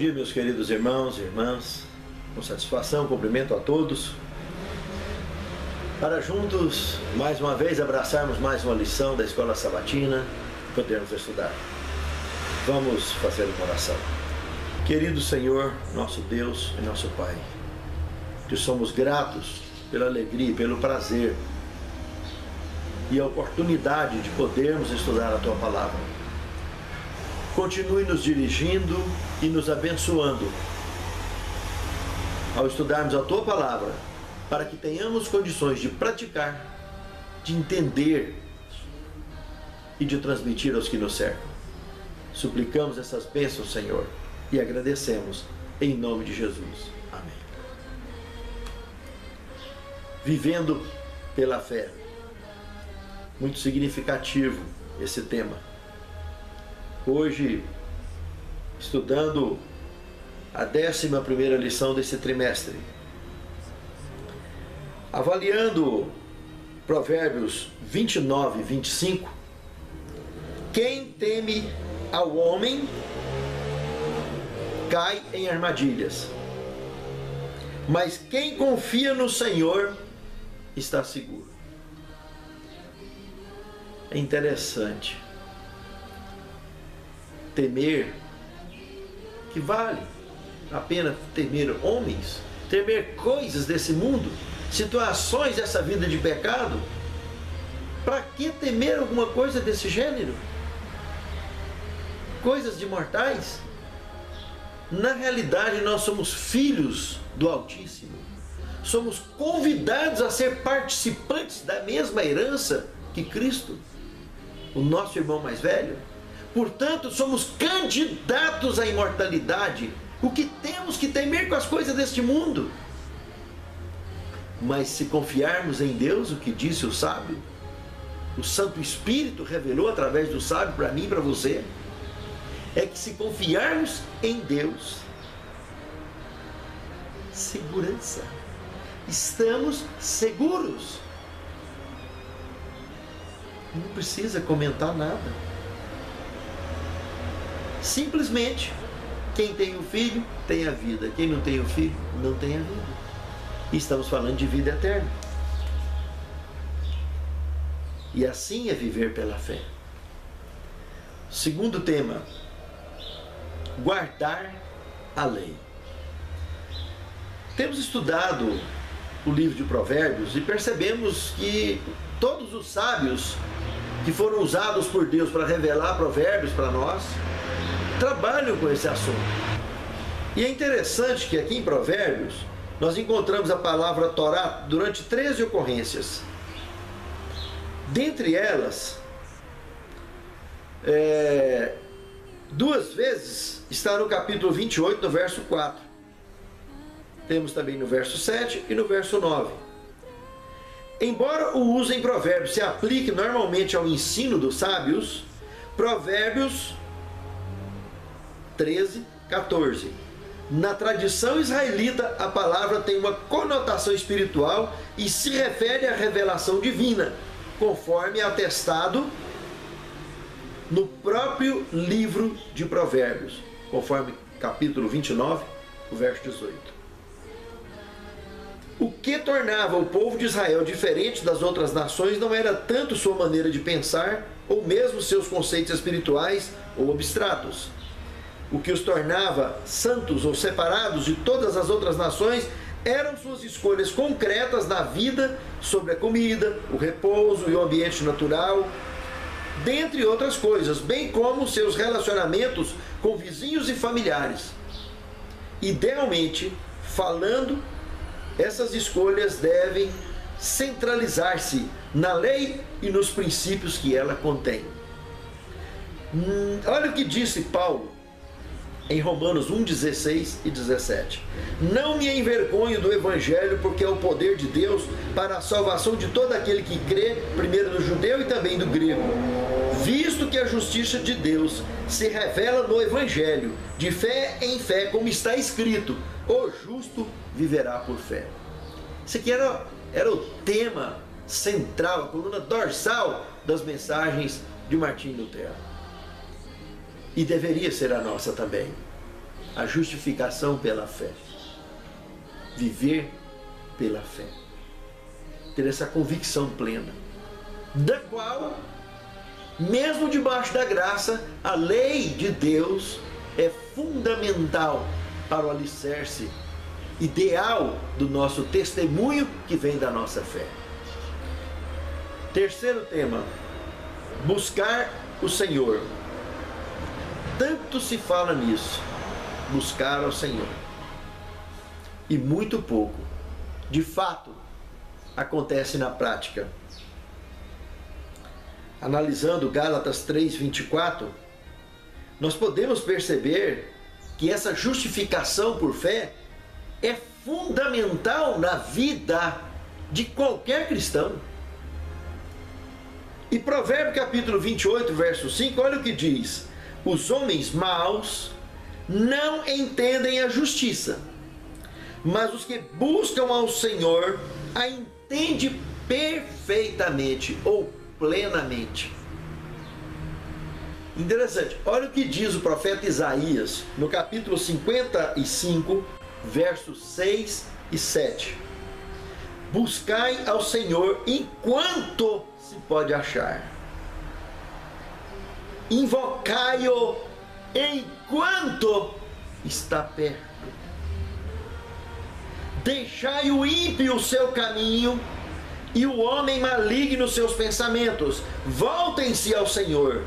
dia, meus queridos irmãos e irmãs. Com satisfação, cumprimento a todos. Para juntos, mais uma vez, abraçarmos mais uma lição da Escola Sabatina e podermos estudar. Vamos fazer uma oração. Querido Senhor, nosso Deus e nosso Pai, que somos gratos pela alegria, pelo prazer e a oportunidade de podermos estudar a Tua Palavra. Continue nos dirigindo e nos abençoando ao estudarmos a Tua Palavra, para que tenhamos condições de praticar, de entender e de transmitir aos que nos cercam. Suplicamos essas bênçãos, Senhor, e agradecemos em nome de Jesus. Amém. Vivendo pela fé. Muito significativo esse tema. Hoje, estudando a 11ª lição desse trimestre, avaliando Provérbios 29 e 25, quem teme ao homem cai em armadilhas, mas quem confia no Senhor está seguro. É interessante. Temer, que vale a pena temer homens, temer coisas desse mundo, situações dessa vida de pecado. Para que temer alguma coisa desse gênero? Coisas de mortais? Na realidade, nós somos filhos do Altíssimo. Somos convidados a ser participantes da mesma herança que Cristo, o nosso irmão mais velho. Portanto, somos candidatos à imortalidade. O que temos que temer com as coisas deste mundo? Mas se confiarmos em Deus, o que disse o sábio, o Santo Espírito revelou através do sábio para mim e para você, é que se confiarmos em Deus, segurança, estamos seguros. Não precisa comentar nada. Simplesmente, quem tem o Filho tem a vida, quem não tem o Filho não tem a vida. E estamos falando de vida eterna. E assim é viver pela fé. Segundo tema, guardar a lei. Temos estudado o livro de Provérbios e percebemos que todos os sábios que foram usados por Deus para revelar provérbios para nós trabalham com esse assunto. E é interessante que aqui em Provérbios nós encontramos a palavra Torá durante 13 ocorrências. Dentre elas, 2 vezes está no capítulo 28, no verso 4. Temos também no verso 7 e no verso 9. Embora o uso em Provérbios se aplique normalmente ao ensino dos sábios, Provérbios 13, 14. Na tradição israelita, a palavra tem uma conotação espiritual e se refere à revelação divina, conforme atestado no próprio livro de Provérbios, conforme capítulo 29, o verso 18. O que tornava o povo de Israel diferente das outras nações não era tanto sua maneira de pensar, ou mesmo seus conceitos espirituais ou abstratos. O que os tornava santos ou separados de todas as outras nações eram suas escolhas concretas na vida sobre a comida, o repouso e o ambiente natural, dentre outras coisas, bem como seus relacionamentos com vizinhos e familiares. Idealmente, falando, essas escolhas devem centralizar-se na lei e nos princípios que ela contém. Olha o que disse Paulo em Romanos 1, 16 e 17. Não me envergonho do Evangelho, porque é o poder de Deus para a salvação de todo aquele que crê, primeiro do judeu e também do grego. Visto que a justiça de Deus se revela no Evangelho, de fé em fé, como está escrito, o justo viverá por fé. Isso aqui era o tema central, a coluna dorsal das mensagens de Martim Lutero. E deveria ser a nossa também. a justificação pela fé. Viver pela fé. Ter essa convicção plena, da qual, mesmo debaixo da graça, a lei de Deus é fundamental para o alicerce ideal do nosso testemunho que vem da nossa fé. Terceiro tema, buscar o Senhor. Tanto se fala nisso, buscar ao Senhor, e muito pouco, de fato, acontece na prática. Analisando Gálatas 3:24, nós podemos perceber que essa justificação por fé é fundamental na vida de qualquer cristão. E Provérbio capítulo 28, verso 5, olha o que diz: os homens maus não entendem a justiça, mas os que buscam ao Senhor a entendem perfeitamente ou plenamente. Interessante, olha o que diz o profeta Isaías no capítulo 55, versos 6 e 7. Buscai ao Senhor enquanto se pode achar, invocai-o enquanto está perto. Deixai o ímpio o seu caminho e o homem maligno seus pensamentos. Voltem-se ao Senhor,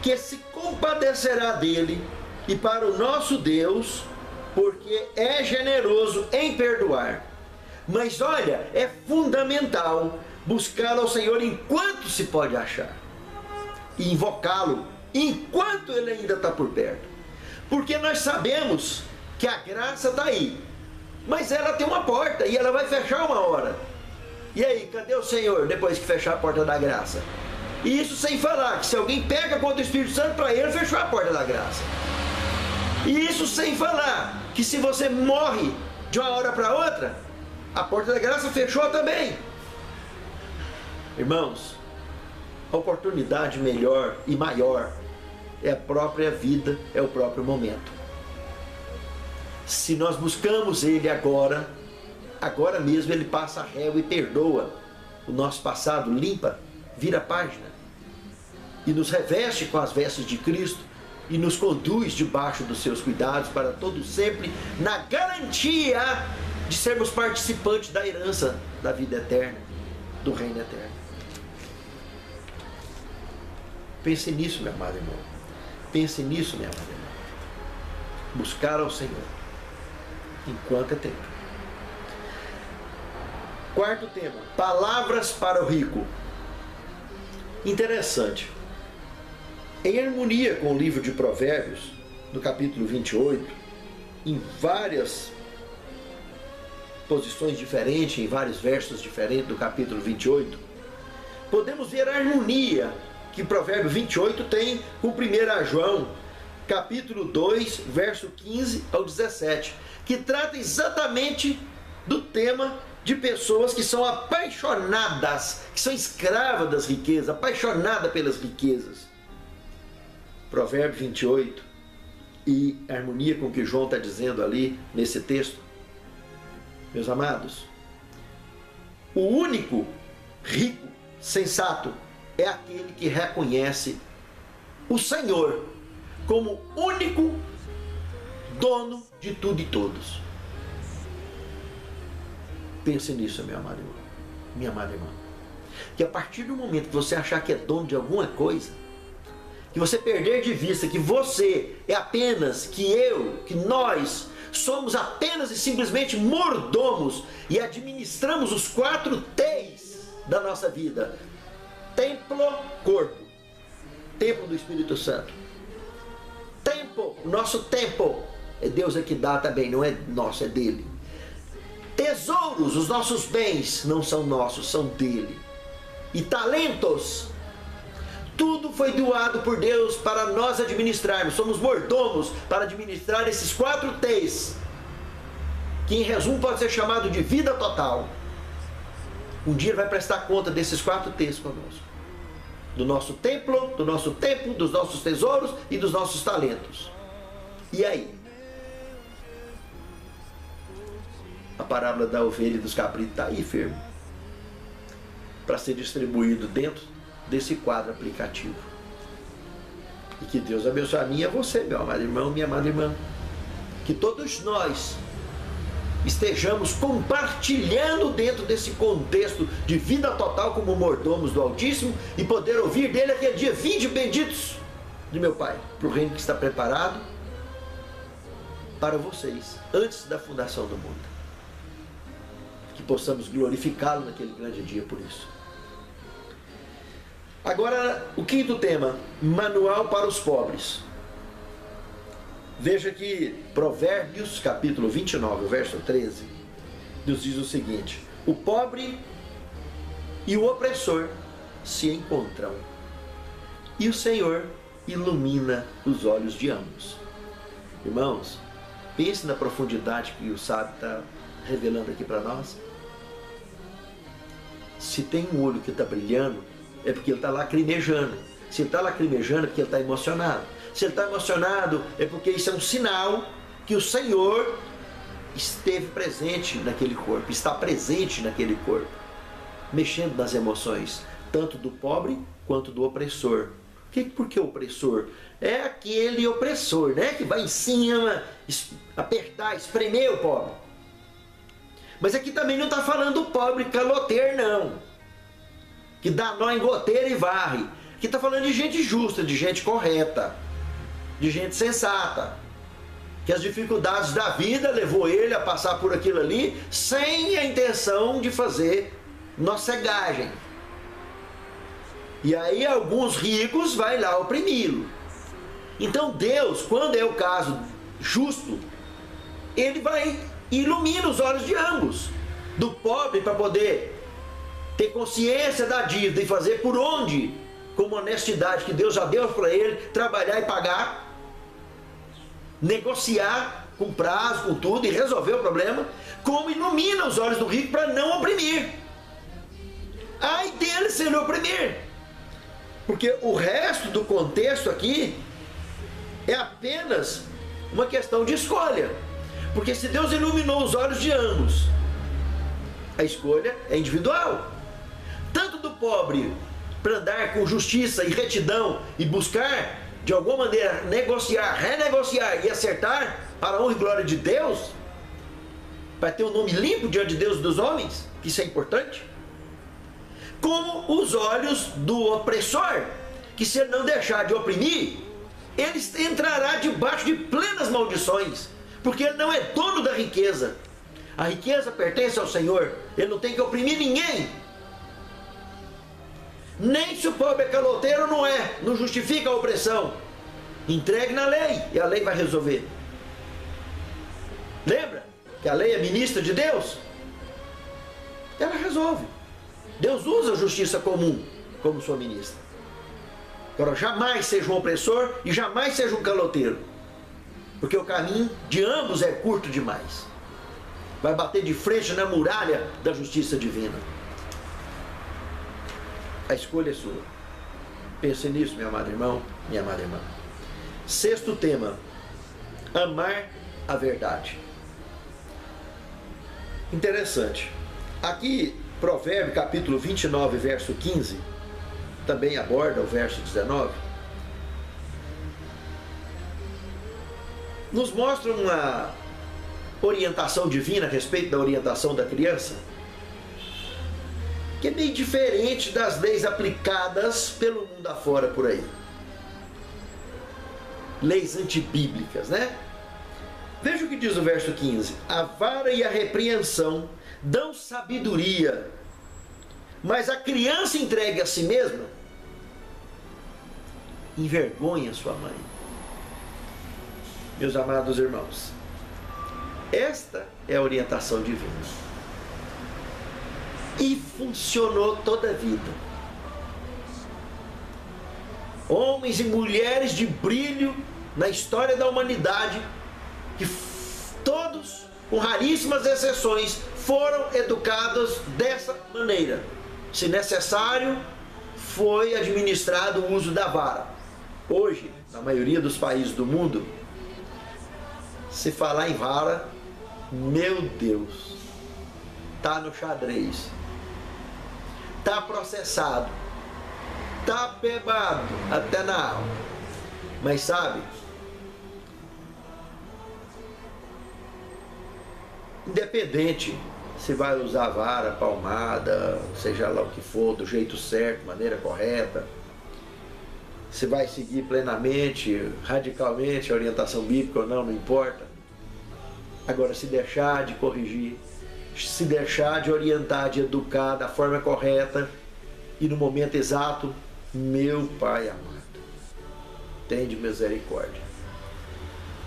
que se compadecerá dele, e para o nosso Deus, porque é generoso em perdoar. Mas olha, é fundamental buscar ao Senhor enquanto se pode achar, e invocá-lo enquanto ele ainda está por perto. Porque nós sabemos que a graça está aí, mas ela tem uma porta e ela vai fechar uma hora. E aí, cadê o Senhor depois que fechar a porta da graça? E isso sem falar que se alguém pega contra o Espírito Santo, para ele fechou a porta da graça. E isso sem falar que se você morre de uma hora para outra, a porta da graça fechou também. Irmãos, a oportunidade melhor e maior é a própria vida, é o próprio momento. Se nós buscamos Ele agora mesmo Ele passa réu e perdoa o nosso passado, limpa, vira a página e nos reveste com as vestes de Cristo e nos conduz debaixo dos seus cuidados para todo sempre, na garantia de sermos participantes da herança da vida eterna, do reino eterno. Pense nisso, meu amado irmão. Pense nisso, minha amada irmã. Buscar ao Senhor enquanto é tempo. Quarto tema, palavras para o rico. Interessante. Em harmonia com o livro de Provérbios, no capítulo 28, em várias posições diferentes, em vários versos diferentes do capítulo 28, podemos ver a harmonia que Provérbio 28 tem com 1 João, capítulo 2, verso 15 ao 17, que trata exatamente do tema de pessoas que são apaixonadas, que são escravas das riquezas, apaixonadas pelas riquezas. Provérbio 28, e a harmonia com o que João está dizendo ali nesse texto. Meus amados, o único rico sensato é aquele que reconhece o Senhor como único dono de tudo e todos. Pense nisso, meu amado irmão, minha amada irmã. Que a partir do momento que você achar que é dono de alguma coisa, que você perder de vista que você é apenas, que nós somos apenas e simplesmente mordomos e administramos os 4 T's da nossa vida: templo, corpo, templo do Espírito Santo. Tempo, o nosso tempo é Deus é que dá também, não é nosso, é dele. Tesouros, os nossos bens não são nossos, são dele. E talentos, tudo foi doado por Deus para nós administrarmos. Somos mordomos para administrar esses 4 T's, que em resumo pode ser chamado de vida total. Um dia Ele vai prestar conta desses 4 T's conosco: do nosso templo, do nosso tempo, dos nossos tesouros e dos nossos talentos. E aí? parábola da ovelha e dos cabritos está aí firme, para ser distribuído dentro desse quadro aplicativo. E que Deus abençoe a mim e a você, meu amado irmão, minha amada irmã. Que todos nós estejamos compartilhando dentro desse contexto de vida total como mordomos do Altíssimo e poder ouvir dele aquele dia: vinde benditos de meu Pai, para o reino que está preparado para vocês antes da fundação do mundo. Que possamos glorificá-lo naquele grande dia por isso. Agora, o quinto tema: manual para os pobres. Veja que Provérbios, capítulo 29, verso 13, nos diz o seguinte: o pobre e o opressor se encontram, e o Senhor ilumina os olhos de ambos. Irmãos, pense na profundidade que o sábio está revelando aqui para nós. Se tem um olho que está brilhando, é porque ele está lacrimejando. Se ele está lacrimejando, é porque ele está emocionado. Se ele está emocionado, é porque isso é um sinal que o Senhor esteve presente naquele corpo, está presente naquele corpo, mexendo nas emoções, tanto do pobre quanto do opressor. Por que opressor? É aquele opressor, né, que vai em cima, apertar, espremer o pobre. Mas aqui também não está falando do pobre caloteiro, não, que dá nó em goteira e varre. Aqui está falando de gente justa, de gente correta, de gente sensata, que as dificuldades da vida levou ele a passar por aquilo ali sem a intenção de fazer nocegagem. E aí alguns ricos vai lá oprimi-lo. Então Deus, quando é o caso justo, ele vai e ilumina os olhos de ambos, do pobre para poder ter consciência da dívida e fazer por onde, com honestidade que Deus já deu para ele, trabalhar e pagar, negociar com prazo, com tudo, e resolver o problema, como ilumina os olhos do rico para não oprimir. Ai dele se ele oprimir, porque o resto do contexto aqui é apenas uma questão de escolha. Porque se Deus iluminou os olhos de ambos, a escolha é individual, tanto do pobre para andar com justiça e retidão e buscar de alguma maneira negociar, renegociar e acertar para a honra e glória de Deus, para ter um nome limpo diante de Deus e dos homens, que isso é importante, como os olhos do opressor, que se ele não deixar de oprimir, ele entrará debaixo de plenas maldições, porque ele não é dono da riqueza. A riqueza pertence ao Senhor, ele não tem que oprimir ninguém. Nem se o pobre é caloteiro, não justifica a opressão. Entregue na lei e a lei vai resolver. Lembra que a lei é ministra de Deus? Ela resolve. Deus usa a justiça comum como sua ministra. Agora, jamais seja um opressor e jamais seja um caloteiro, porque o caminho de ambos é curto demais. Vai bater de frente na muralha da justiça divina. A escolha é sua. Pense nisso, meu amado irmão, minha amada irmã. Sexto tema: amar a verdade. Interessante. Aqui, Provérbio capítulo 29, verso 15, também aborda o verso 19. Nos mostra uma orientação divina a respeito da orientação da criança, que é bem diferente das leis aplicadas pelo mundo afora por aí. Leis antibíblicas, né? Veja o que diz o verso 15: a vara e a repreensão dão sabedoria, mas a criança entregue a si mesma envergonha sua mãe. Meus amados irmãos, esta é a orientação divina. E funcionou toda a vida. Homens e mulheres de brilho na história da humanidade, que todos, com raríssimas exceções, foram educados dessa maneira. Se necessário, foi administrado o uso da vara. Hoje, na maioria dos países do mundo, se falar em vara, meu Deus, está no xadrez, está processado, está pebado até na alma. Mas sabe, independente se vai usar vara, palmada, seja lá o que for, do jeito certo, maneira correta, se vai seguir plenamente, radicalmente a orientação bíblica ou não, não importa. Agora, se deixar de corrigir, se deixar de orientar, de educar da forma correta e no momento exato, meu Pai amado, tende misericórdia.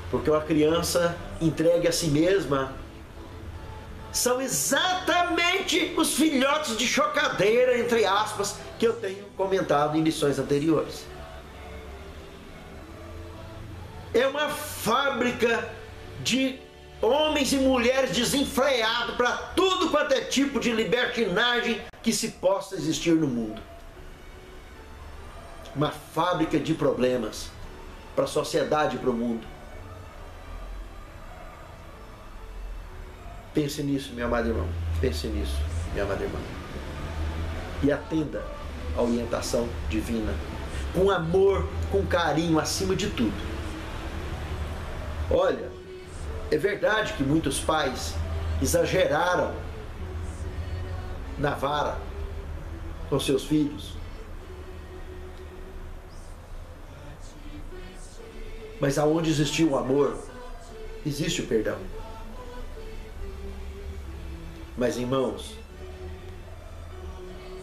Porque uma criança entregue a si mesma são exatamente os filhotes de chocadeira, entre aspas, que eu tenho comentado em lições anteriores. É uma fábrica de homens e mulheres desenfreados para tudo quanto é tipo de libertinagem que se possa existir no mundo. Uma fábrica de problemas para a sociedade e para o mundo. Pense nisso, meu amado irmão. Pense nisso, minha amada irmã. E atenda à orientação divina, com amor, com carinho, acima de tudo. Olha, é verdade que muitos pais exageraram na vara com seus filhos. Mas aonde existiu o amor, existe o perdão. Mas, irmãos,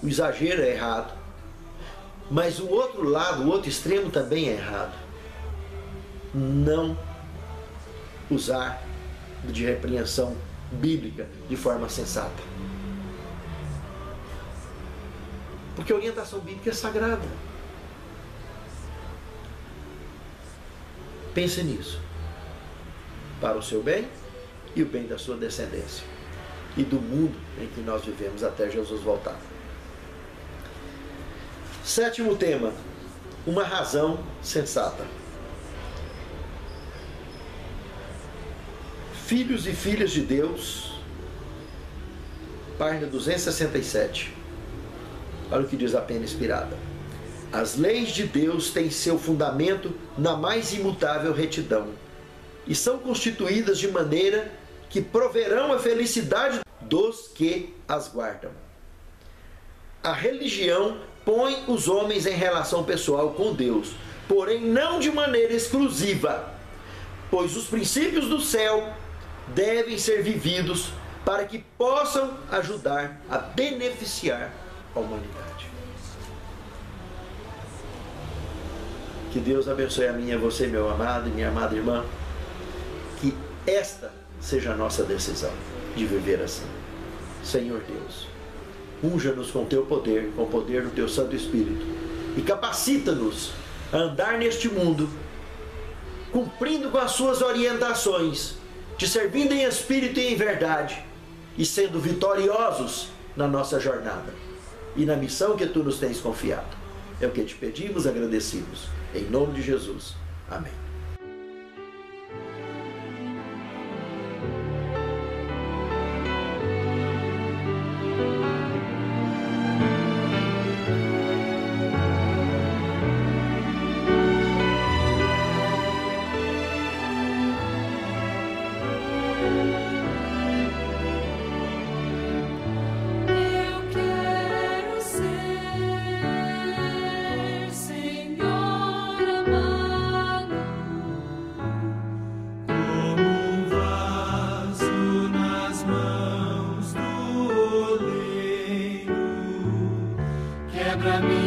o exagero é errado. Mas o outro lado, o outro extremo também é errado. Não usar de repreensão bíblica de forma sensata. Porque a orientação bíblica é sagrada. Pense nisso. Para o seu bem e o bem da sua descendência. E do mundo em que nós vivemos até Jesus voltar. Sétimo tema. Uma razão sensata. Filhos e filhas de Deus, página 267. Olha o que diz a pena inspirada. As leis de Deus têm seu fundamento na mais imutável retidão e são constituídas de maneira que proverão a felicidade dos que as guardam. A religião põe os homens em relação pessoal com Deus, porém não de maneira exclusiva, pois os princípios do céu devem ser vividos para que possam ajudar a beneficiar a humanidade. Que Deus abençoe a mim e a você, meu amado e minha amada irmã. Que esta seja a nossa decisão de viver assim. Senhor Deus, unja-nos com teu poder, com o poder do teu Santo Espírito, e capacita-nos a andar neste mundo, cumprindo com as suas orientações, te servindo em espírito e em verdade, e sendo vitoriosos na nossa jornada e na missão que tu nos tens confiado. É o que te pedimos, agradecidos. Em nome de Jesus. Amém. Quebra-me